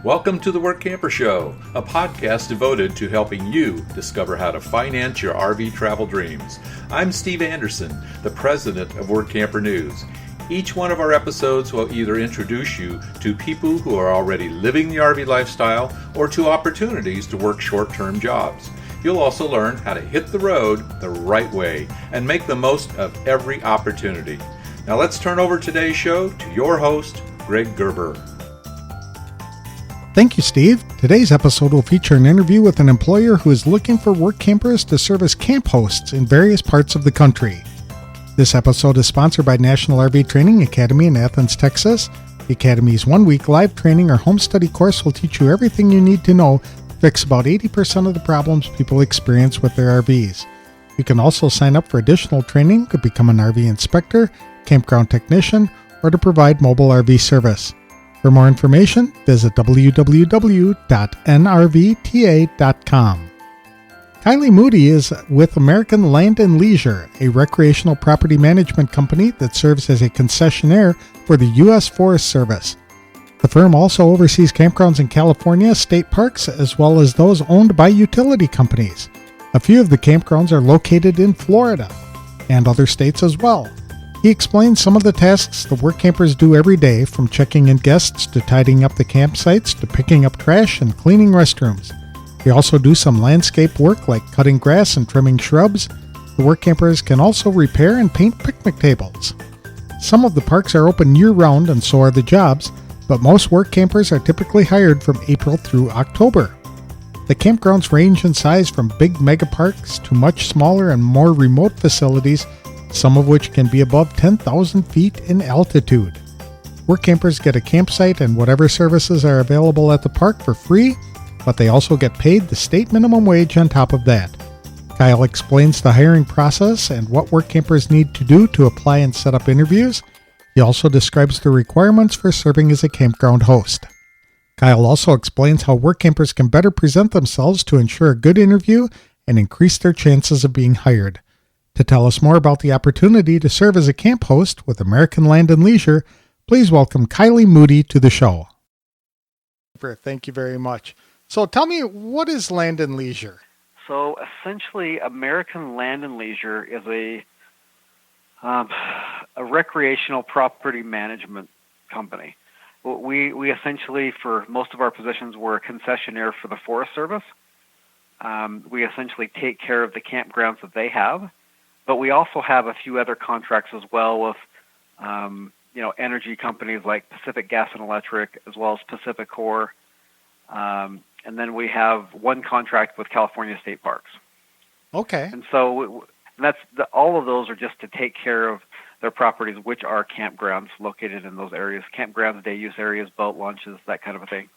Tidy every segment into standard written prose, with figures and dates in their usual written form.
Welcome to the Workamper Show, a podcast devoted to helping you discover how to finance your RV travel dreams. I'm Steve Anderson, the president of Workamper News. Each one of our episodes will either introduce you to people who are already living the RV lifestyle or to opportunities to work short-term jobs. You'll also learn how to hit the road the right way and make the most of every opportunity. Now let's turn over today's show to your host, Greg Gerber. Thank you, Steve. Today's episode will feature an interview with an employer who is looking for work campers to serve as camp hosts in various parts of the country. This episode is sponsored by National RV Training Academy in Athens, Texas. The Academy's one-week live training or home study course will teach you everything you need to know to fix about 80% of the problems people experience with their RVs. You can also sign up for additional training to become an RV inspector, campground technician, or to provide mobile RV service. For more information, visit www.nrvta.com. Kyley Moody is with American Land and Leisure, a recreational property management company that serves as a concessionaire for the U.S. Forest Service. The firm also oversees campgrounds in California, state parks, as well as those owned by utility companies. A few of the campgrounds are located in Florida and other states as well. He explains some of the tasks the work campers do every day, from checking in guests to tidying up the campsites to picking up trash and cleaning restrooms. They also do some landscape work like cutting grass and trimming shrubs. The work campers can also repair and paint picnic tables. Some of the parks are open year-round and so are the jobs, but most work campers are typically hired from April through October. The campgrounds range in size from big mega parks to much smaller and more remote facilities, some of which can be above 10,000 feet in altitude. Work campers get a campsite and whatever services are available at the park for free, but they also get paid the state minimum wage on top of that. Kyle explains the hiring process and what work campers need to do to apply and set up interviews. He also describes the requirements for serving as a campground host. Kyle also explains how work campers can better present themselves to ensure a good interview and increase their chances of being hired. To tell us more about the opportunity to serve as a camp host with American Land and Leisure, please welcome Kyley Moody to the show. Thank you very much. So tell me, what is Land and Leisure? So essentially, American Land and Leisure is a recreational property management company. We essentially, for most of our positions, we're a concessionaire for the Forest Service. We essentially take care of the campgrounds that they have. But we also have a few other contracts as well with, energy companies like Pacific Gas and Electric, as well as Pacific Core. And then we have one contract with California State Parks. Okay. And so all of those are just to take care of their properties, which are campgrounds located in those areas. Campgrounds, day use areas, boat launches, that kind of a thing.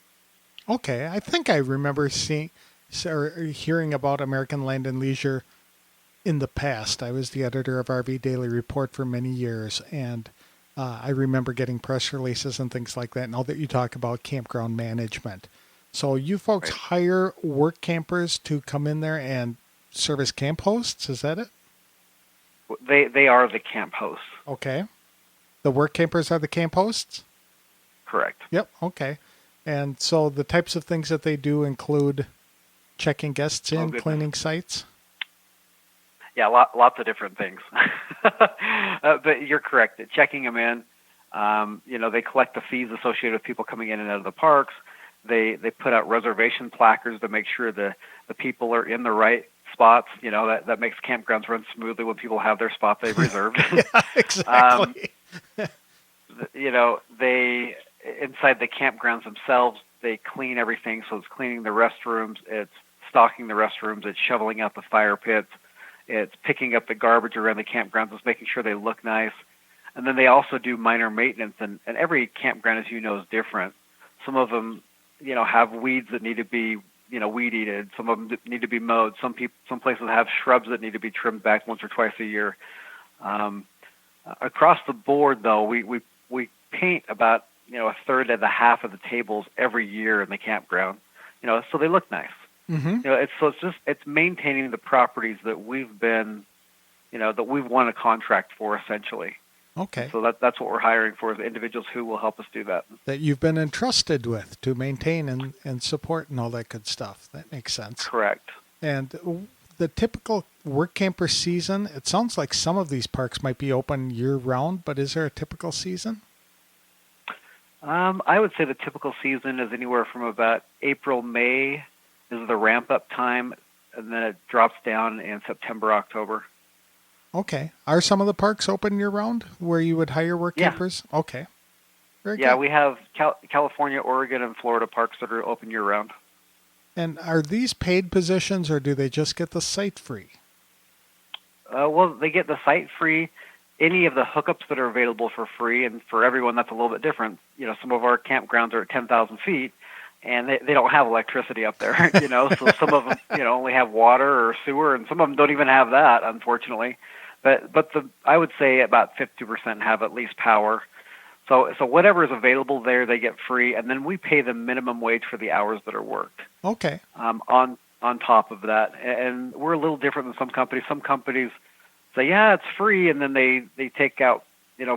Okay. I think I remember hearing about American Land and Leisure in the past. I was the editor of RV Daily Report for many years, and I remember getting press releases and things like that. Now that you talk about campground management. So you folks hire work campers to come in there and serve as camp hosts, is that it? They are the camp hosts. Okay. The work campers are the camp hosts? Correct. Yep, okay. And so the types of things that they do include checking guests in, cleaning sites? Yeah, lots of different things. But you're correct. Checking them in, they collect the fees associated with people coming in and out of the parks. They put out reservation placards to make sure the people are in the right spots. That makes campgrounds run smoothly when people have their spot they've reserved. Yeah, exactly. They inside the campgrounds themselves, they clean everything. So it's cleaning the restrooms, it's stocking the restrooms, it's shoveling out the fire pits. It's picking up the garbage around the campgrounds. It's making sure they look nice. And then they also do minor maintenance. And every campground, as you know, is different. Some of them, have weeds that need to be, weed-eated. Some of them need to be mowed. Some places have shrubs that need to be trimmed back once or twice a year. Across the board, though, we paint about, a third to the half of the tables every year in the campground, so they look nice. Mm-hmm. It's maintaining the properties that we've been, that we've won a contract for, essentially. Okay. So that's what we're hiring for, is individuals who will help us do that. That you've been entrusted with to maintain and support and all that good stuff. That makes sense. Correct. And the typical work camper season, it sounds like some of these parks might be open year round, but is there a typical season? I would say the typical season is anywhere from about April, May is the ramp up time, and then it drops down in September, October. Okay. Are some of the parks open year round where you would hire work Yeah. campers? Okay. Very Yeah, good. we have California, Oregon, and Florida parks that are open year round. And are these paid positions or do they just get the site free? Well, they get the site free, any of the hookups that are available for free, and for everyone that's a little bit different. Some of our campgrounds are at 10,000 feet, and they don't have electricity up there, so some of them, only have water or sewer, and some of them don't even have that, unfortunately. But I would say about 50% have at least power. So whatever is available there, they get free, and then we pay the minimum wage for the hours that are worked. Okay. On top of that, and we're a little different than some companies. Some companies say, yeah, it's free, and then they take out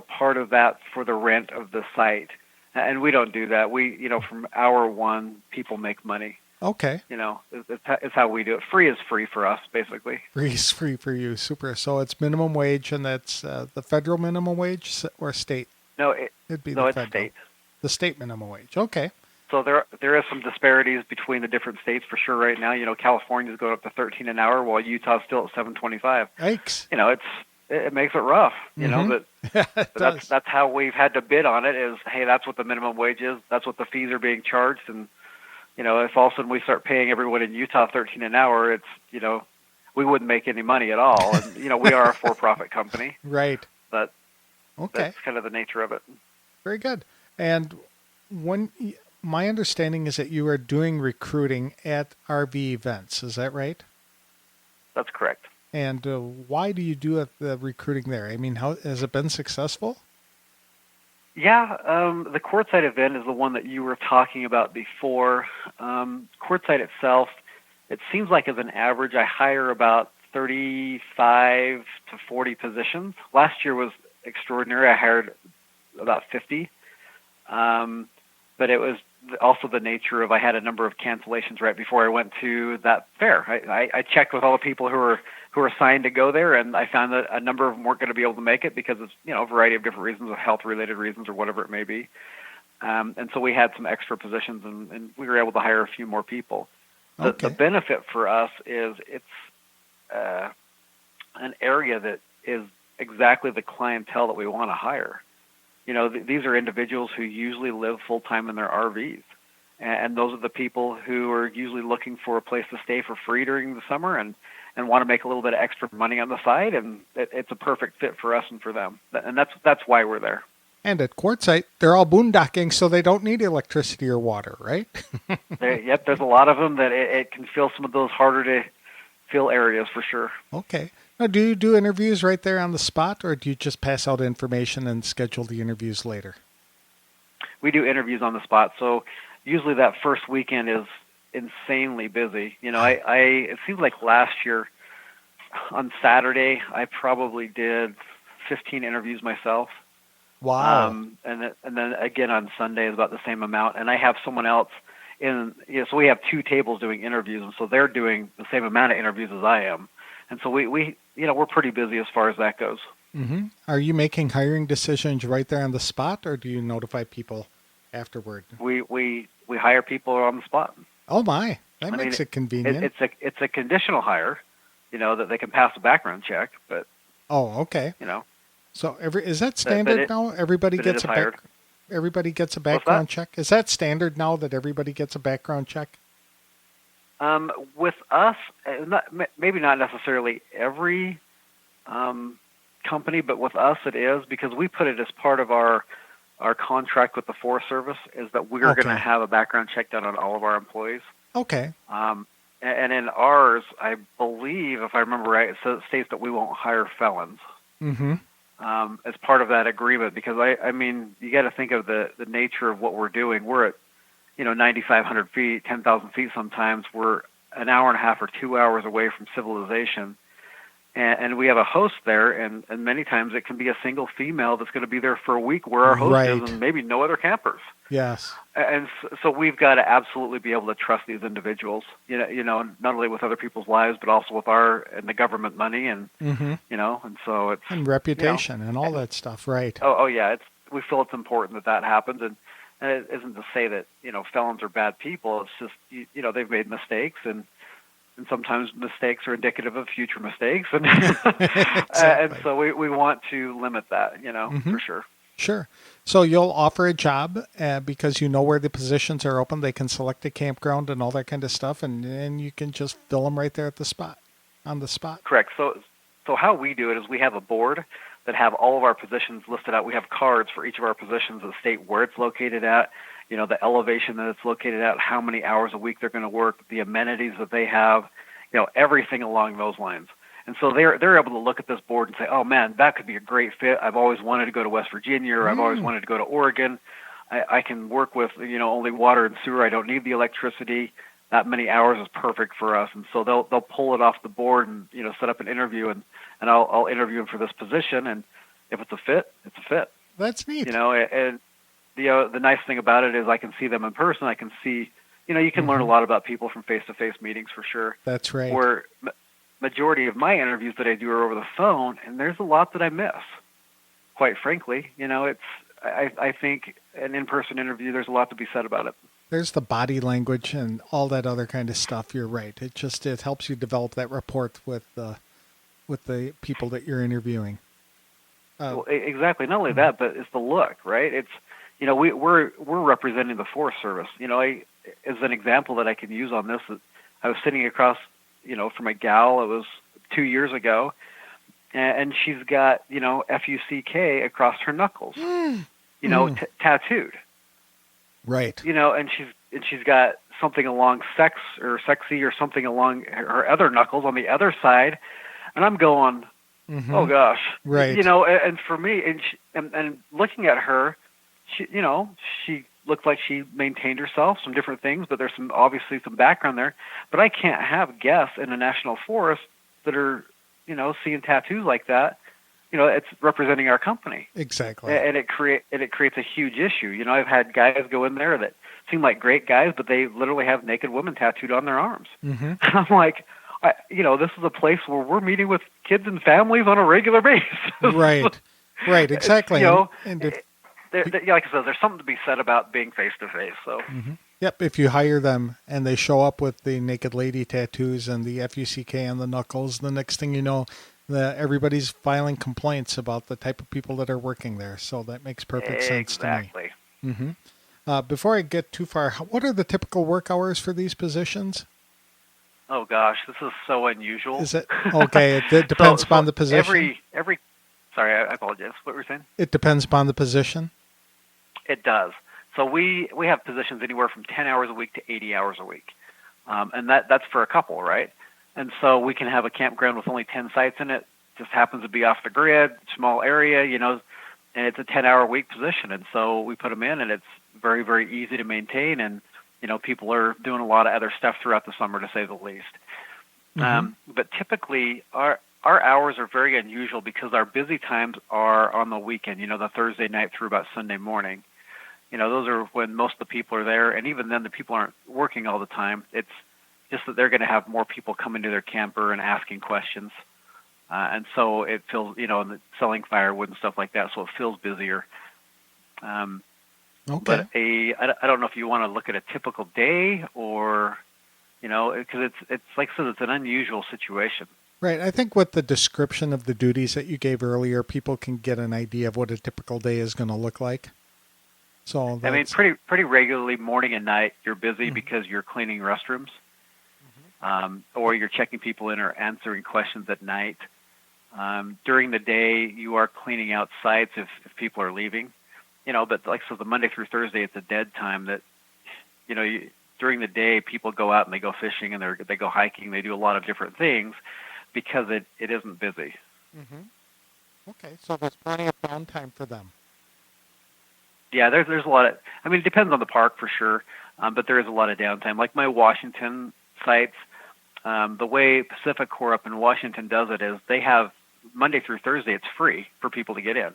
part of that for the rent of the site, and we don't do that. We from hour one, people make money. Okay. It's how we do it. Free is free for us, basically. Free is free for you. Super. So it's minimum wage, and that's the federal minimum wage or state? No, It'd be no, the it's federal. state. The state minimum wage. Okay. So there is some disparities between the different states for sure right now. California's going up to 13 an hour, while Utah's still at 7.25. Yikes. It makes it rough, Mhm. but that's how we've had to bid on it. Is, hey, that's what the minimum wage is. That's what the fees are being charged, and if all of a sudden we start paying everyone in Utah 13 an hour, it's we wouldn't make any money at all. And we are a for-profit company, Right. but Okay. that's kind of the nature of it. Very good. And my understanding is that you are doing recruiting at RV events. Is that right? That's correct. And why do you do the recruiting there? I mean, how has it been successful? Yeah, the courtside event is the one that you were talking about before. Courtside itself, it seems like as an average, I hire about 35 to 40 positions. Last year was extraordinary. I hired about 50. But it was also the nature of, I had a number of cancellations right before I went to that fair. I checked with all the people who were assigned to go there, and I found that a number of them weren't going to be able to make it because of a variety of different reasons, of health-related reasons or whatever it may be. And so we had some extra positions, and we were able to hire a few more people. The benefit for us is it's an area that is exactly the clientele that we want to hire. These are individuals who usually live full-time in their RVs. And those are the people who are usually looking for a place to stay for free during the summer and want to make a little bit of extra money on the side. And it's a perfect fit for us and for them. And that's why we're there. And at Quartzsite, they're all boondocking, so they don't need electricity or water, right? Yep, there's a lot of them that it can fill some of those harder to fill areas for sure. Okay. Now, do you do interviews right there on the spot, or do you just pass out information and schedule the interviews later? We do interviews on the spot. So usually that first weekend is insanely busy. It seems like last year on Saturday, I probably did 15 interviews myself. Wow. And then again on Sunday is about the same amount. And I have someone else so we have two tables doing interviews, and so they're doing the same amount of interviews as I am. And so we're pretty busy as far as that goes. Mm-hmm. Are you making hiring decisions right there on the spot, or do you notify people afterward? We hire people on the spot. Oh my, that makes it convenient. It's a conditional hire, that they can pass a background check, but okay. So is that standard now? Everybody gets a background check. Is that standard now that everybody gets a background check? With us, maybe not necessarily every company, but with us it is, because we put it as part of our contract with the Forest Service, is that we're going to have a background check done on all of our employees. Okay. And in ours, I believe, if I remember right, it states that we won't hire felons. Mm-hmm. As part of that agreement, because I mean, you got to think of the nature of what we're doing. We're at 9,500 feet, 10,000 feet sometimes. We're an hour and a half or 2 hours away from civilization. and we have a host there, and many times it can be a single female that's going to be there for a week where our host is, and maybe no other campers. Yes. And so we've got to absolutely be able to trust these individuals, not only with other people's lives, but also with and the government money, and and so it's and reputation and all that stuff, right? Oh yeah, we feel it's important that happens, and it isn't to say that felons are bad people. It's just they've made mistakes, and sometimes mistakes are indicative of future mistakes, and and so we want to limit that, for sure. Sure. So you'll offer a job because you know where the positions are open. They can select a campground and all that kind of stuff, and you can just fill them right there on the spot. Correct. So how we do it is we have a board that have all of our positions listed out. We have cards for each of our positions that state where it's located at, the elevation that it's located at, how many hours a week they're going to work, the amenities that they have, everything along those lines. And so they're able to look at this board and say, oh man, that could be a great fit. I've always wanted to go to West Virginia, or I've always wanted to go to Oregon. I can work with only water and sewer. I don't need the electricity. That many hours is perfect for us. And so they'll pull it off the board and set up an interview, and I'll interview them for this position. And if it's a fit, it's a fit. That's neat. And the nice thing about it is I can see them in person. I can see you can learn a lot about people from face-to-face meetings for sure. That's right. Where majority of my interviews that I do are over the phone, and there's a lot that I miss. Quite frankly, I think an in-person interview, there's a lot to be said about it. There's the body language and all that other kind of stuff. You're right. It helps you develop that rapport with the people that you're interviewing. Well, exactly. Not only that, but it's the look, right? It's we're representing the Forest Service. As an example that I can use on this, I was sitting across from a gal. It was 2 years ago, and she's got FUCK across her knuckles, tattooed. Right. And she's got something along sex or sexy or something along her other knuckles on the other side, and I'm going, oh gosh, right. And for me, and looking at her, she looked like she maintained herself, some different things, but there's obviously some background there. But I can't have guests in a national forest that are, seeing tattoos like that. It's representing our company. Exactly. And it creates a huge issue. I've had guys go in there that seem like great guys, but they literally have naked women tattooed on their arms. Mm-hmm. I'm like, this is a place where we're meeting with kids and families on a regular basis. Right. Right. Exactly. Like I said, there's something to be said about being face-to-face. So, Yep, if you hire them and they show up with the naked lady tattoos and the FUCK on the knuckles, the next thing you know, everybody's filing complaints about the type of people that are working there. So that makes perfect sense to me. Exactly. Mm-hmm. Before I get too far, what are the typical work hours for these positions? Oh gosh, this is so unusual. Is it? Okay, it depends upon the position. Sorry, I apologize. What were you saying? It depends upon the position. It does. So we have positions anywhere from 10 hours a week to 80 hours a week. And that's for a couple, right? And so we can have a campground with only 10 sites in it, just happens to be off the grid, small area, and it's a 10-hour-a-week position. And so we put them in, and it's very, very easy to maintain. And, people are doing a lot of other stuff throughout the summer, to say the least. But typically, our hours are very unusual because our busy times are on the weekend, the Thursday night through about Sunday morning. Those are when most of the people are there, and even then the people aren't working all the time. It's just that they're going to have more people coming to their camper and asking questions. And so it feels, and selling firewood and stuff like that, so it feels busier. Okay. But I don't know if you want to look at a typical day or, because it's like I said, it's an unusual situation. Right. I think with the description of the duties that you gave earlier, people can get an idea of what a typical day is going to look like. So pretty regularly, morning and night, you're busy because you're cleaning restrooms, or you're checking people in or answering questions at night. During the day, you are cleaning out sites if people are leaving. But the Monday through Thursday, it's a dead time that, during the day, people go out and they go fishing and they go hiking. They do a lot of different things because it isn't busy. Mm-hmm. Okay, so there's plenty of downtime for them. Yeah, there's a lot of, it depends on the park for sure, but there is a lot of downtime. Like my Washington sites, The way Pacific Core up in Washington does it is they have Monday through Thursday, it's free for people to get in.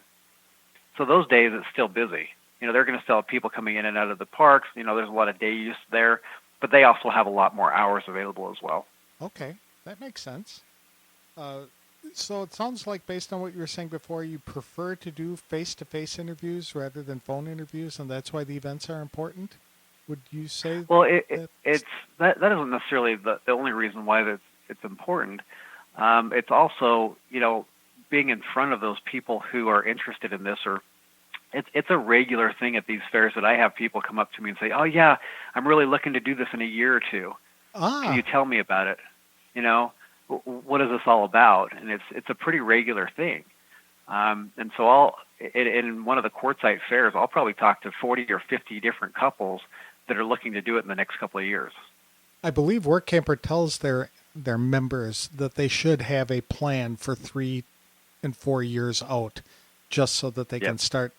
So those days it's still busy. They're going to still have people coming in and out of the parks. There's a lot of day use there, but they also have a lot more hours available as well. Okay, that makes sense. So it sounds like, based on what you were saying before, you prefer to do face-to-face interviews rather than phone interviews, and that's why the events are important? Would you say? Well, that isn't necessarily the only reason why it's important. It's also, being in front of those people who are interested in this, or it's a regular thing at these fairs that I have people come up to me and say, "Oh yeah, I'm really looking to do this in a year or two. Can you tell me about it? What is this all about?" And it's a pretty regular thing. And so in one of the quartzite fairs, I'll probably talk to 40 or 50 different couples that are looking to do it in the next couple of years. I believe Workamper tells their members that they should have a plan for 3 and 4 years out, just so that they can start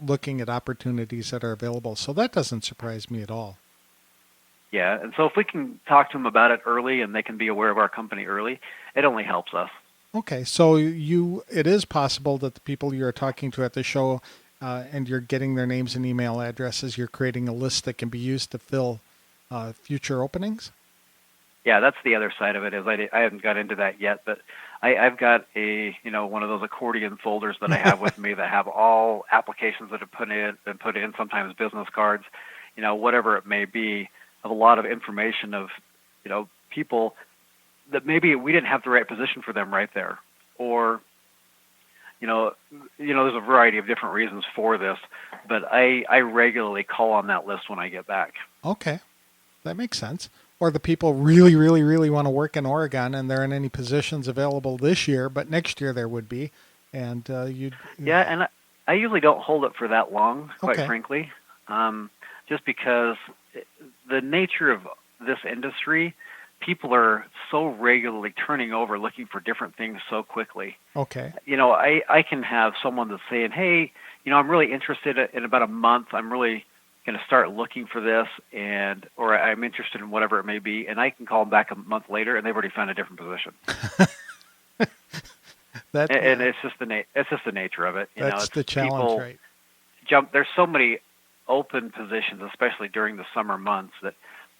looking at opportunities that are available. So that doesn't surprise me at all. Yeah, and so if we can talk to them about it early and they can be aware of our company early, it only helps us. Okay, so it is possible that the people you're talking to at the show, and you're getting their names and email addresses, you're creating a list that can be used to fill future openings? Yeah, that's the other side of it. Is I haven't got into that yet, but I've got one of those accordion folders that I have with me that have all applications that have been put in, sometimes business cards, whatever it may be, of a lot of information of, people that maybe we didn't have the right position for them right there, or, there's a variety of different reasons for this, but I regularly call on that list when I get back. Okay, that makes sense. Or the people really, really, really want to work in Oregon, and there aren't any positions available this year, but next year there would be, and Yeah, and I usually don't hold it for that long, quite frankly, just because the nature of this industry, people are so regularly turning over, looking for different things so quickly. Okay. I can have someone that's saying, "Hey, I'm really interested in about a month. I'm really going to start looking for this, or I'm interested in whatever it may be," and I can call them back a month later, and they've already found a different position. And it's just the nature of it. That's the challenge, right? There's so many open positions, especially during the summer months, that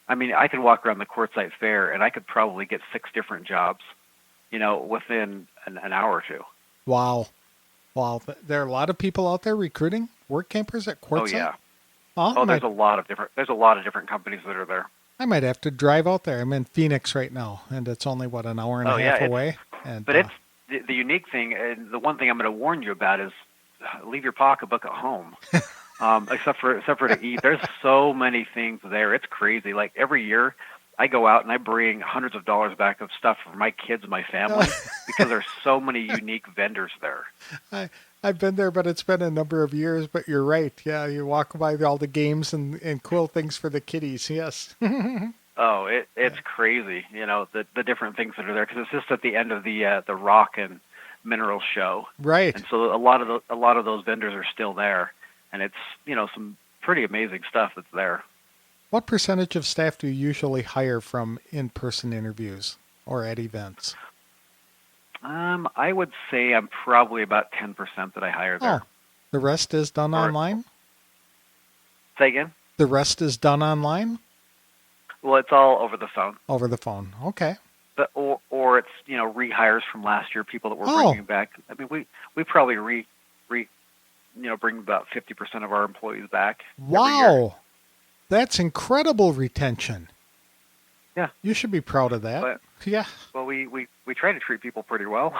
I could walk around the Quartzite Fair and I could probably get 6 different jobs, within an hour or two. Wow. There are a lot of people out there recruiting work campers at Quartzite? Oh yeah. There's a lot of different companies that are there. I might have to drive out there. I'm in Phoenix right now, and it's only an hour and a half away. But it's the unique thing, and the one thing I'm going to warn you about is leave your pocketbook at home. Except for to eat. There's so many things there. It's crazy. Like every year, I go out and I bring hundreds of dollars back of stuff for my kids and my family because there's so many unique vendors there. I've been there, but it's been a number of years. But you're right. Yeah, you walk by all the games and cool things for the kiddies. Yes. It's crazy. The different things that are there, because it's just at the end of the rock and mineral show. Right. And so a lot of those vendors are still there. And it's, some pretty amazing stuff that's there. What percentage of staff do you usually hire from in-person interviews or at events? I would say I'm probably about 10% that I hire there. Oh, the rest is done online? Say again? The rest is done online? Well, it's all over the phone. Over the phone, okay. But or it's rehires from last year, people that we're bringing back. We probably bring about 50% of our employees back. Wow, that's incredible retention. Yeah, you should be proud of that. Yeah. Well, we try to treat people pretty well.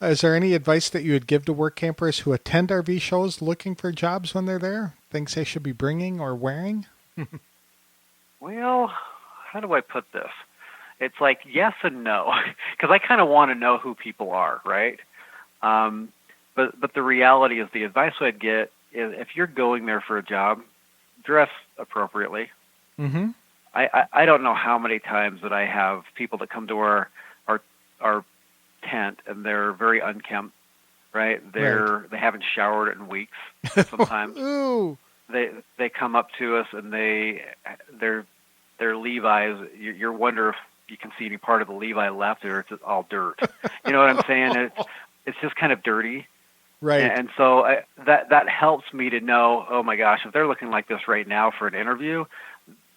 Is there any advice that you would give to work campers who attend RV shows looking for jobs when they're there? Things they should be bringing or wearing? Well, how do I put this? It's like yes and no, because I kind of want to know who people are, right? But the reality is, the advice I'd get is, if you're going there for a job, dress appropriately. Mm-hmm. I don't know how many times that I have people that come to our tent and they're very unkempt, right? They haven't showered in weeks. Sometimes Ooh. they come up to us and they're their Levi's, you wonder if you can see any part of the Levi left, or it's all dirt. You know what I'm saying? It's just kind of dirty. Right. And so that helps me to know, oh my gosh, if they're looking like this right now for an interview,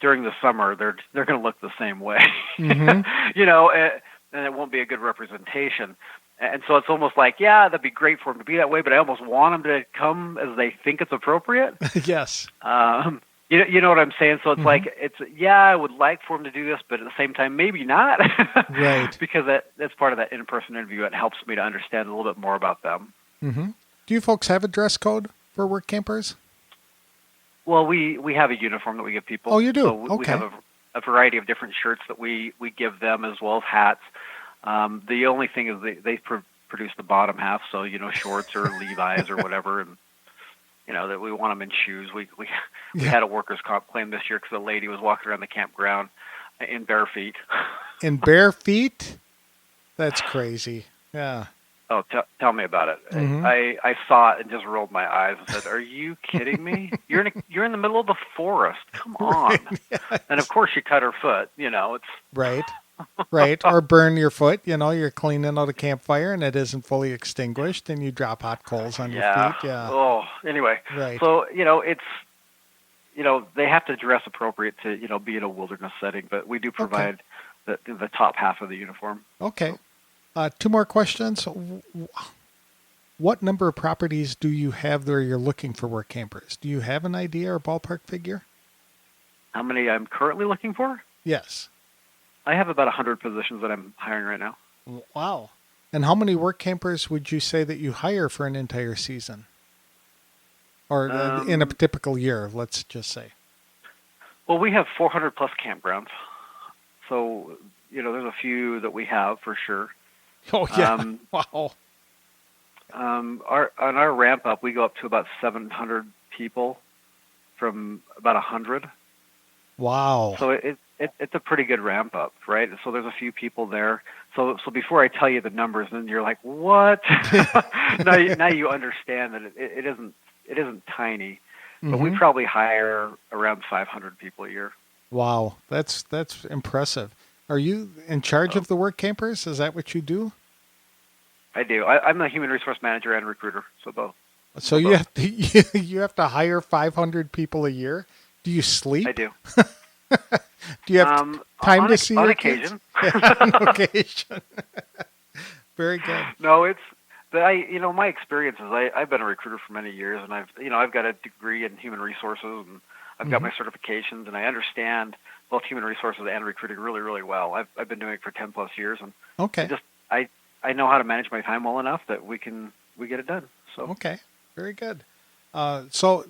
during the summer they're going to look the same way. Mm-hmm. You know, and it won't be a good representation. And so it's almost like, yeah, that'd be great for them to be that way, but I almost want them to come as they think it's appropriate. Yes. You know what I'm saying? So it's Mm-hmm. like, I would like for them to do this, but at the same time, maybe not. Right. Because that's part of that in-person interview. It helps me to understand a little bit more about them. Mm-hmm. Do you folks have a dress code for work campers? Well, we have a uniform that we give people. Oh, you do? So we Okay. have a variety of different shirts that we give them, as well as hats. The only thing is they produce the bottom half, so, you know, shorts or Levi's or whatever, and, you know, that we want them in shoes. We had a workers' comp claim this year because a lady was walking around the campground in bare feet. In bare feet? That's crazy. Yeah. Oh, tell me about it. Mm-hmm. I saw it and just rolled my eyes and said, "Are you kidding me? You're in the middle of the forest. Come on!" Right. Yes. And of course, she cut her foot. You know, it's Right. Right. Or burn your foot. You know, you're cleaning out a campfire and it isn't fully extinguished and you drop hot coals on your feet. Yeah. Oh, anyway. Right. So, you know, they have to dress appropriate to, you know, be in a wilderness setting, but we do provide the top half of the uniform. Okay. Two more questions. What number of properties do you have there you're looking for work campers? Do you have an idea or ballpark figure? How many I'm currently looking for? Yes. I have about 100 positions that I'm hiring right now. Wow. And how many work campers would you say that you hire for an entire season? Or in a typical year, let's just say. Well, we have 400 plus campgrounds. So, you know, there's a few that we have for sure. Oh, yeah. Wow. On our ramp up, we go up to about 700 people from about 100. Wow. So it's a pretty good ramp up, right? So there's a few people there. So before I tell you the numbers, then you're like, what? now you understand that it isn't tiny, but we probably hire around 500 people a year. Wow, that's impressive. Are you in charge of the work campers? Is that what you do? I do. I'm the human resource manager and recruiter, so both. So you have to hire 500 people a year. Do you sleep? I do. Do you have time to see on your occasion? Kids? Yeah, on occasion. Very good. No, my experience is I've been a recruiter for many years, and I've got a degree in human resources, and I've got my certifications, and I understand both human resources and recruiting really, really well. I've been doing it for 10 plus years, and okay. I know how to manage my time well enough that we get it done. So okay, very good. So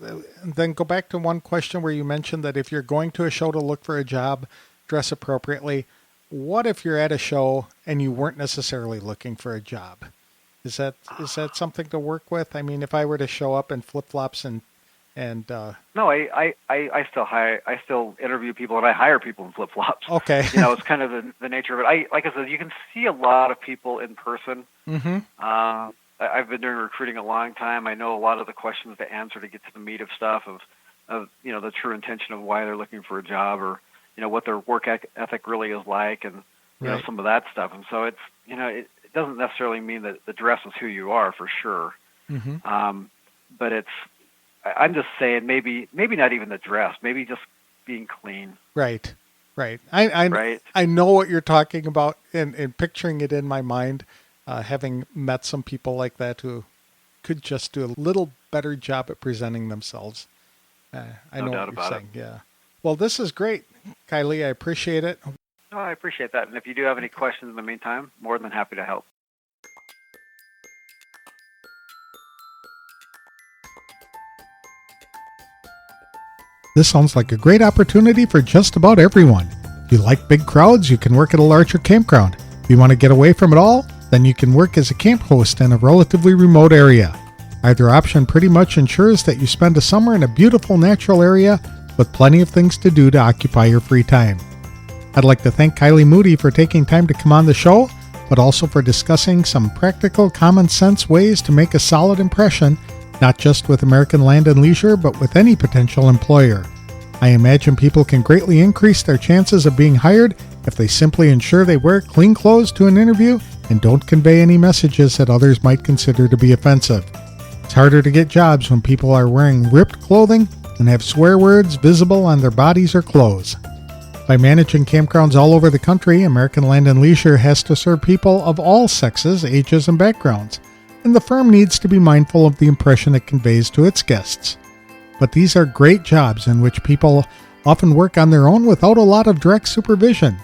then go back to one question where you mentioned that if you're going to a show to look for a job, dress appropriately. What if you're at a show and you weren't necessarily looking for a job? Is that something to work with? I mean, if I were to show up in flip-flops and no, I still hire. I still interview people, and I hire people in flip-flops. Okay. You know, it's kind of the nature of it. Like I said, you can see a lot of people in person. Mm-hmm. I've been doing recruiting a long time. I know a lot of the questions to answer to get to the meat of stuff of you know, the true intention of why they're looking for a job, or you know, what their work ethic really is like, and you know, some of that stuff. And so it's, you know, it doesn't necessarily mean that the dress is who you are for sure. Mm-hmm. But I'm just saying maybe not even the dress, maybe just being clean. Right. I know what you're talking about, and picturing it in my mind, having met some people like that who could just do a little better job at presenting themselves. I know what you're saying. Yeah. Well, this is great, Kyley. I appreciate it. Oh, I appreciate that. And if you do have any questions in the meantime, more than happy to help. This sounds like a great opportunity for just about everyone. If you like big crowds, you can work at a larger campground. If you want to get away from it all, then you can work as a camp host in a relatively remote area. Either option pretty much ensures that you spend a summer in a beautiful natural area with plenty of things to do to occupy your free time. I'd like to thank Kyley Moody for taking time to come on the show, but also for discussing some practical, common sense ways to make a solid impression, not just with American Land and Leisure, but with any potential employer. I imagine people can greatly increase their chances of being hired if they simply ensure they wear clean clothes to an interview and don't convey any messages that others might consider to be offensive. It's harder to get jobs when people are wearing ripped clothing and have swear words visible on their bodies or clothes. By managing campgrounds all over the country, American Land and Leisure has to serve people of all sexes, ages, and backgrounds, and the firm needs to be mindful of the impression it conveys to its guests. But these are great jobs in which people often work on their own without a lot of direct supervision.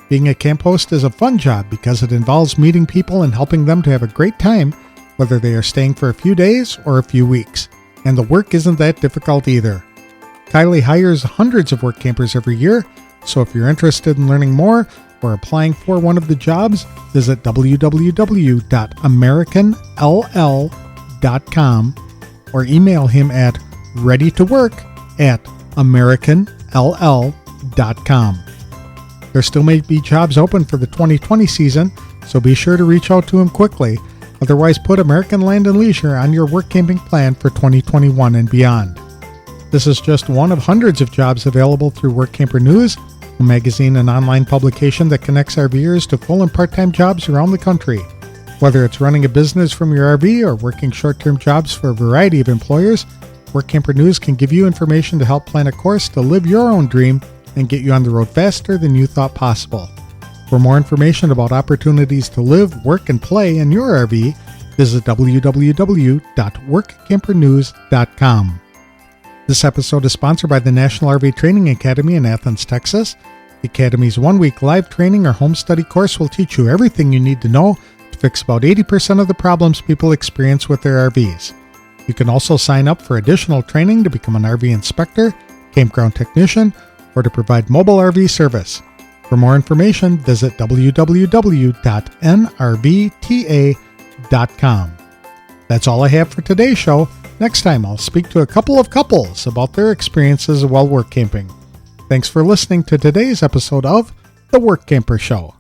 Being a camp host is a fun job because it involves meeting people and helping them to have a great time, whether they are staying for a few days or a few weeks. And the work isn't that difficult either. Kyley hires hundreds of work campers every year, so if you're interested in learning more or applying for one of the jobs, visit www.americanll.com or email him at readytowork@americanll.com. There still may be jobs open for the 2020 season, so be sure to reach out to him quickly. Otherwise, put American Land and Leisure on your work camping plan for 2021 and beyond. This is just one of hundreds of jobs available through Workamper News, a magazine and online publication that connects RVers to full and part-time jobs around the country. Whether it's running a business from your RV or working short-term jobs for a variety of employers, Workamper News can give you information to help plan a course to live your own dream and get you on the road faster than you thought possible. For more information about opportunities to live, work, and play in your RV, visit www.workampernews.com. This episode is sponsored by the National RV Training Academy in Athens, Texas. The Academy's one-week live training or home study course will teach you everything you need to know to fix about 80% of the problems people experience with their RVs. You can also sign up for additional training to become an RV inspector, campground technician, or to provide mobile RV service. For more information, visit www.nrvta.com. That's all I have for today's show. Next time, I'll speak to a couple of couples about their experiences while work camping. Thanks for listening to today's episode of The Workamper Show.